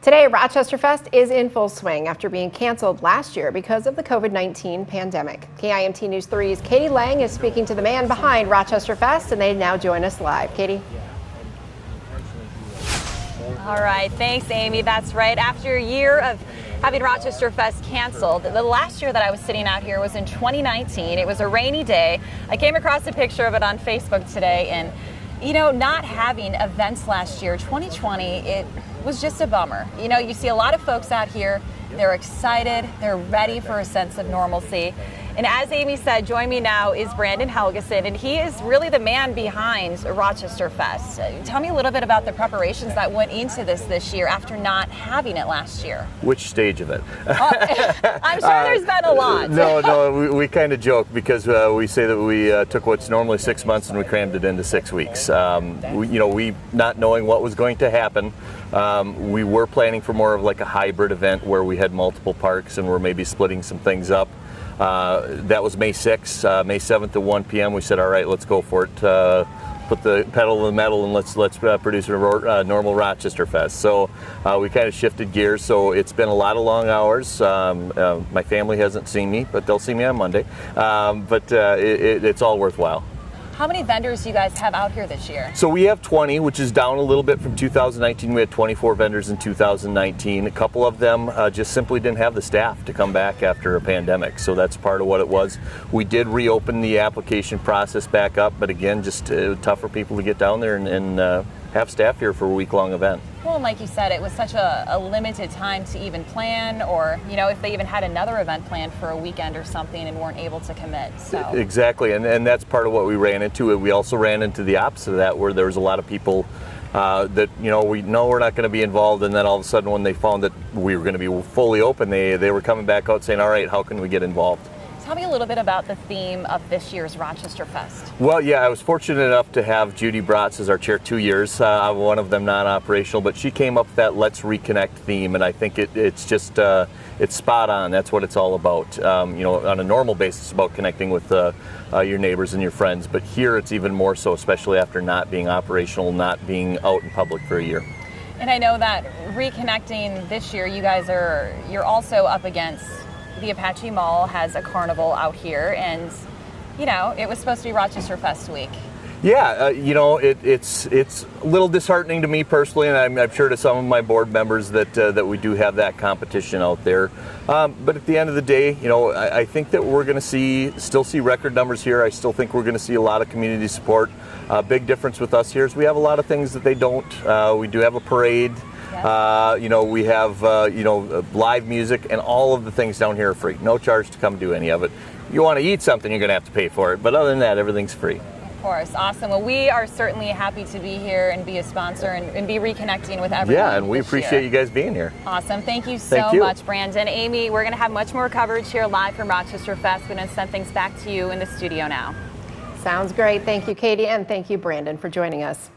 Today, Rochesterfest is in full swing after being canceled last year because of the COVID-19 pandemic. KIMT News 3's Katie Lang is speaking to the man behind Rochesterfest, and they now join us live. Katie? All right, thanks, Amy. That's right. After a year of having Rochesterfest canceled, the last year that I was sitting out here was in 2019. It was a rainy day. I came across a picture of it on Facebook today, and you know, not having events last year, 2020, it was just a bummer. You know, you see a lot of folks out here, they're excited, they're ready for a sense of normalcy. And as Amy said, join me now is Brandon Helgeson, and he is really the man behind Rochesterfest. Tell me a little bit about the preparations that went into this year after not having it last year. Which stage of it? I'm sure there's been a lot. No, we kind of joke because we say that we took what's normally 6 months and we crammed it into 6 weeks. We not knowing what was going to happen, we were planning for more of like a hybrid event where we had multiple parks and we're maybe splitting some things up. That was May 6th, May 7th at 1 p.m. We said, all right, let's go for it. Put the pedal to the metal and let's produce a normal Rochesterfest. So we kind of shifted gears. So it's been a lot of long hours. My family hasn't seen me, but they'll see me on Monday. It's all worthwhile. How many vendors do you guys have out here this year? So we have 20, which is down a little bit from 2019. We had 24 vendors in 2019. A couple of them just simply didn't have the staff to come back after a pandemic. So that's part of what it was. We did reopen the application process back up, but again, just tough for people to get down there and have staff here for a week-long event. Well, and like you said, it was such a limited time to even plan, or you know, if they even had another event planned for a weekend or something and weren't able to commit. So exactly, and that's part of what we ran into. We also ran into the opposite of that, where there was a lot of people that we know we're not going to be involved, and then all of a sudden, when they found that we were going to be fully open, they were coming back out saying, "All right, how can we get involved?" Tell me a little bit about the theme of this year's Rochesterfest. Well, yeah, I was fortunate enough to have Judy Bratz as our chair 2 years, one of them non-operational, but she came up with that Let's Reconnect theme, and I think it's just, it's spot on. That's what it's all about. On a normal basis, it's about connecting with your neighbors and your friends, but here it's even more so, especially after not being operational, not being out in public for a year. And I know that reconnecting this year, you're also up against the Apache Mall has a carnival out here, and it was supposed to be Rochesterfest week. Yeah, it's a little disheartening to me personally, and I'm sure to some of my board members that we do have that competition out there. But at the end of the day, I think that we're going to still see record numbers here. I still think we're going to see a lot of community support. Big difference with us here is we have a lot of things that they don't. We do have a parade. We have live music, and all of the things down here are free. No charge to come do any of it. You want to eat something, you're going to have to pay for it. But other than that, everything's free. Of course. Awesome. Well, we are certainly happy to be here and be a sponsor and be reconnecting with everyone. Yeah, and we appreciate you guys being here. Awesome. Thank you so much, Brandon. Amy, we're going to have much more coverage here live from Rochesterfest. We're going to send things back to you in the studio now. Sounds great. Thank you, Katie, and thank you, Brandon, for joining us.